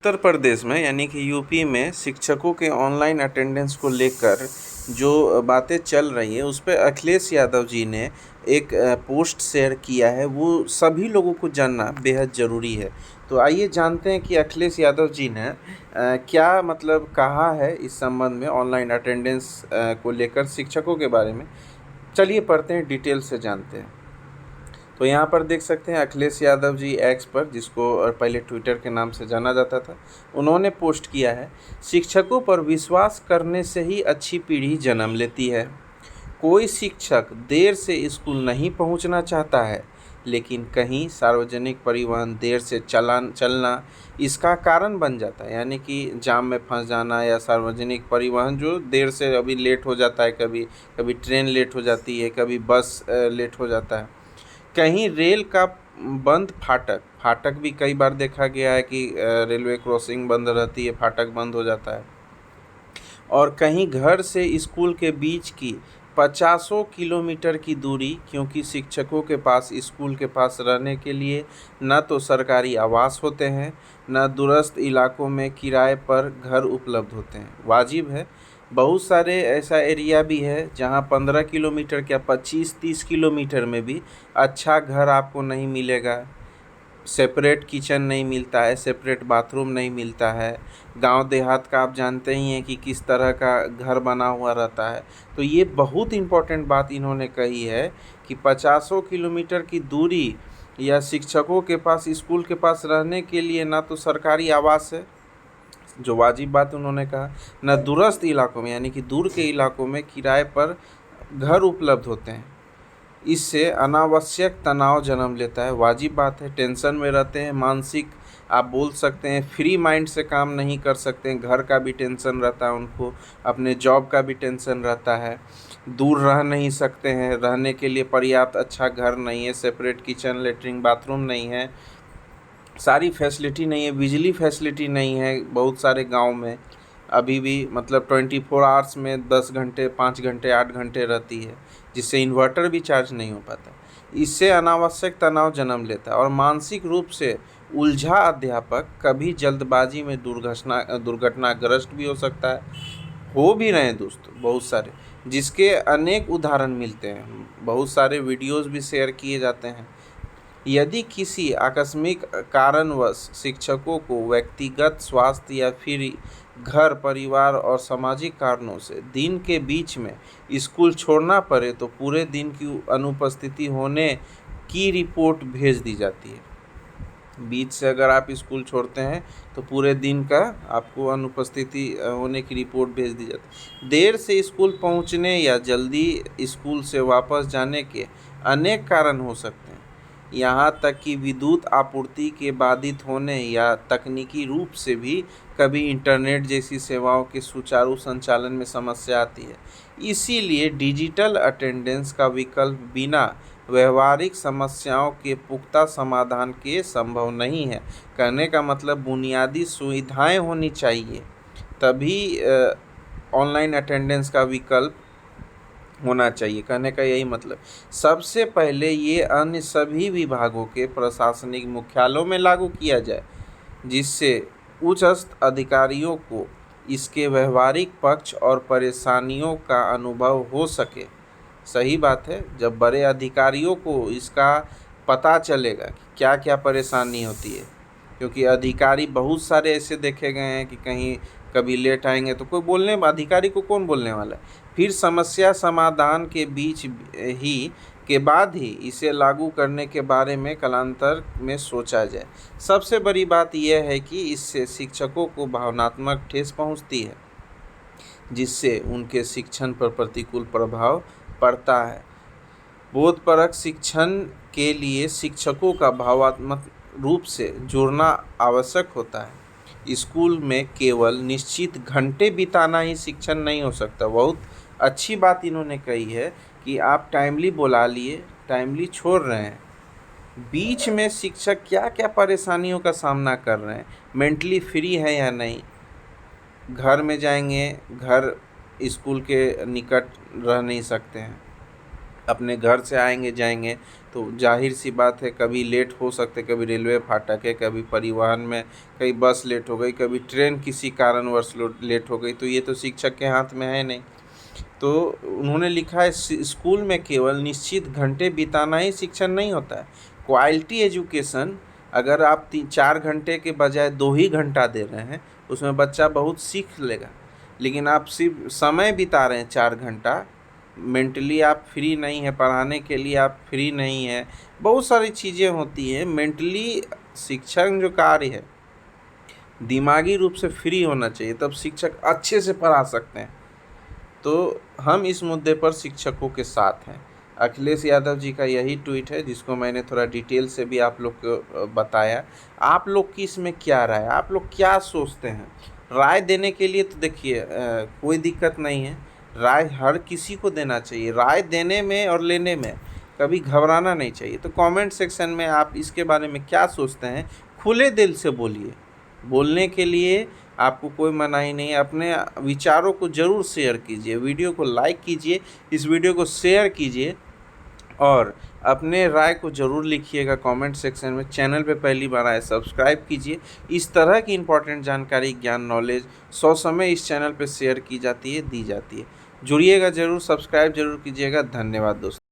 उत्तर प्रदेश में यानी कि यूपी में शिक्षकों के ऑनलाइन अटेंडेंस को लेकर जो बातें चल रही हैं उस पे अखिलेश यादव जी ने एक पोस्ट शेयर किया है। वो सभी लोगों को जानना बेहद ज़रूरी है। तो आइए जानते हैं कि अखिलेश यादव जी ने क्या मतलब कहा है इस संबंध में ऑनलाइन अटेंडेंस को लेकर शिक्षकों के बारे में। चलिए पढ़ते हैं, डिटेल से जानते हैं। तो यहाँ पर देख सकते हैं अखिलेश यादव जी एक्स पर, जिसको पहले ट्विटर के नाम से जाना जाता था, उन्होंने पोस्ट किया है, शिक्षकों पर विश्वास करने से ही अच्छी पीढ़ी जन्म लेती है। कोई शिक्षक देर से स्कूल नहीं पहुँचना चाहता है, लेकिन कहीं सार्वजनिक परिवहन देर से चलना इसका कारण बन जाता है। यानी कि जाम में फंस जाना या सार्वजनिक परिवहन जो देर से अभी लेट हो जाता है, कभी कभी ट्रेन लेट हो जाती है, कभी बस लेट हो जाता है। कहीं रेल का बंद फाटक फाटक भी कई बार देखा गया है कि रेलवे क्रॉसिंग बंद रहती है, फाटक बंद हो जाता है। और कहीं घर से स्कूल के बीच की 50 किलोमीटर की दूरी, क्योंकि शिक्षकों के पास स्कूल के पास रहने के लिए न तो सरकारी आवास होते हैं, न दूरस्थ इलाकों में किराए पर घर उपलब्ध होते हैं। वाजिब है, बहुत सारे ऐसा एरिया भी है जहां 15 किलोमीटर क्या 25-30 किलोमीटर में भी अच्छा घर आपको नहीं मिलेगा। सेपरेट किचन नहीं मिलता है, सेपरेट बाथरूम नहीं मिलता है। गांव देहात का आप जानते ही हैं कि किस तरह का घर बना हुआ रहता है। तो ये बहुत इम्पोर्टेंट बात इन्होंने कही है कि 50 किलोमीटर की दूरी या शिक्षकों के पास स्कूल के पास रहने के लिए ना तो सरकारी आवास है, जो वाजिब बात उन्होंने कहा, न दूरस्थ इलाकों में यानी कि दूर के इलाकों में किराए पर घर उपलब्ध होते हैं। इससे अनावश्यक तनाव जन्म लेता है। वाजिब बात है, टेंशन में रहते हैं, मानसिक आप बोल सकते हैं फ्री माइंड से काम नहीं कर सकते हैं। घर का भी टेंशन रहता है उनको, अपने जॉब का भी टेंशन रहता है, दूर रह नहीं सकते हैं, रहने के लिए पर्याप्त अच्छा घर नहीं है, सेपरेट किचन लेटरिन बाथरूम नहीं है, सारी फैसिलिटी नहीं है, बिजली फैसिलिटी नहीं है। बहुत सारे गांव में अभी भी मतलब 24 आवर्स में 10 घंटे 5 घंटे 8 घंटे रहती है, जिससे इन्वर्टर भी चार्ज नहीं हो पाता। इससे अनावश्यक तनाव जन्म लेता है और मानसिक रूप से उलझा अध्यापक कभी जल्दबाजी में दुर्घटनाग्रस्त भी हो सकता है। हो भी रहे हैं दोस्तों बहुत सारे, जिसके अनेक उदाहरण मिलते हैं। बहुत सारे वीडियोस भी शेयर किए जाते हैं। यदि किसी आकस्मिक कारणवश शिक्षकों को व्यक्तिगत स्वास्थ्य या फिर घर परिवार और सामाजिक कारणों से दिन के बीच में स्कूल छोड़ना पड़े तो पूरे दिन की अनुपस्थिति होने की रिपोर्ट भेज दी जाती है। बीच से अगर आप स्कूल छोड़ते हैं तो पूरे दिन का आपको अनुपस्थिति होने की रिपोर्ट भेज दी जाती है। देर से स्कूल पहुंचने या जल्दी स्कूल से वापस जाने के अनेक कारण हो सकते हैं। यहाँ तक कि विद्युत आपूर्ति के बाधित होने या तकनीकी रूप से भी कभी इंटरनेट जैसी सेवाओं के सुचारू संचालन में समस्या आती है। इसीलिए डिजिटल अटेंडेंस का विकल्प बिना व्यवहारिक समस्याओं के पुख्ता समाधान के संभव नहीं है। कहने का मतलब बुनियादी सुविधाएं होनी चाहिए, तभी ऑनलाइन अटेंडेंस का विकल्प होना चाहिए। कहने का यही मतलब। सबसे पहले ये अन्य सभी विभागों के प्रशासनिक मुख्यालयों में लागू किया जाए, जिससे उच्चस्थ अधिकारियों को इसके व्यवहारिक पक्ष और परेशानियों का अनुभव हो सके। सही बात है, जब बड़े अधिकारियों को इसका पता चलेगा कि क्या क्या परेशानी होती है, क्योंकि अधिकारी बहुत सारे ऐसे देखे गए हैं कि कहीं कभी लेट आएंगे तो कोई बोलने, अधिकारी को कौन बोलने वाला है। फिर समस्या समाधान के बीच ही के बाद ही इसे लागू करने के बारे में कालांतर में सोचा जाए। सबसे बड़ी बात यह है कि इससे शिक्षकों को भावनात्मक ठेस पहुंचती है, जिससे उनके शिक्षण पर प्रतिकूल प्रभाव पड़ता है। बोधपरक शिक्षण के लिए शिक्षकों का भावनात्मक रूप से जुड़ना आवश्यक होता है। स्कूल में केवल निश्चित घंटे बिताना ही शिक्षण नहीं हो सकता। बहुत अच्छी बात इन्होंने कही है कि आप टाइमली बुला लिए, टाइमली छोड़ रहे हैं। बीच में शिक्षक क्या क्या परेशानियों का सामना कर रहे हैं, मेंटली फ्री है या नहीं, घर में जाएंगे, घर स्कूल के निकट रह नहीं सकते हैं, अपने घर से आएंगे जाएंगे तो जाहिर सी बात है कभी लेट हो सकते, कभी रेलवे फाटक है, कभी परिवहन में कहीं बस लेट हो गई, कभी ट्रेन किसी कारणवश लेट हो गई, तो ये तो शिक्षक के हाथ में है नहीं। तो उन्होंने लिखा है स्कूल में केवल निश्चित घंटे बिताना ही शिक्षण नहीं होता है, क्वालिटी एजुकेशन अगर आप 4 घंटे के बजाय 2 ही घंटा दे रहे हैं उसमें बच्चा बहुत सीख लेगा। लेकिन आप सिर्फ समय बिता रहे हैं 4 घंटा, मेंटली आप फ्री नहीं है, पढ़ाने के लिए आप फ्री नहीं है, बहुत सारी चीज़ें होती हैं। मेंटली शिक्षण जो कार्य है दिमागी रूप से फ्री होना चाहिए, तब शिक्षक अच्छे से पढ़ा सकते हैं। तो हम इस मुद्दे पर शिक्षकों के साथ हैं। अखिलेश यादव जी का यही ट्वीट है जिसको मैंने थोड़ा डिटेल से भी आप लोग को बताया। आप लोग की इसमें क्या राय है, आप लोग क्या सोचते हैं? राय देने के लिए तो देखिए कोई दिक्कत नहीं है, राय हर किसी को देना चाहिए, राय देने में और लेने में कभी घबराना नहीं चाहिए। तो कमेंट सेक्शन में आप इसके बारे में क्या सोचते हैं खुले दिल से बोलिए, बोलने के लिए आपको कोई मनाही नहीं है। अपने विचारों को ज़रूर शेयर कीजिए, वीडियो को लाइक कीजिए, इस वीडियो को शेयर कीजिए और अपने राय को ज़रूर लिखिएगा कमेंट सेक्शन में। चैनल पे पहली बार आए सब्सक्राइब कीजिए। इस तरह की इंपॉर्टेंट जानकारी, ज्ञान, नॉलेज समय इस चैनल पे शेयर की जाती है, दी जाती है। जुड़िएगा ज़रूर, सब्सक्राइब ज़रूर कीजिएगा। धन्यवाद दोस्तों।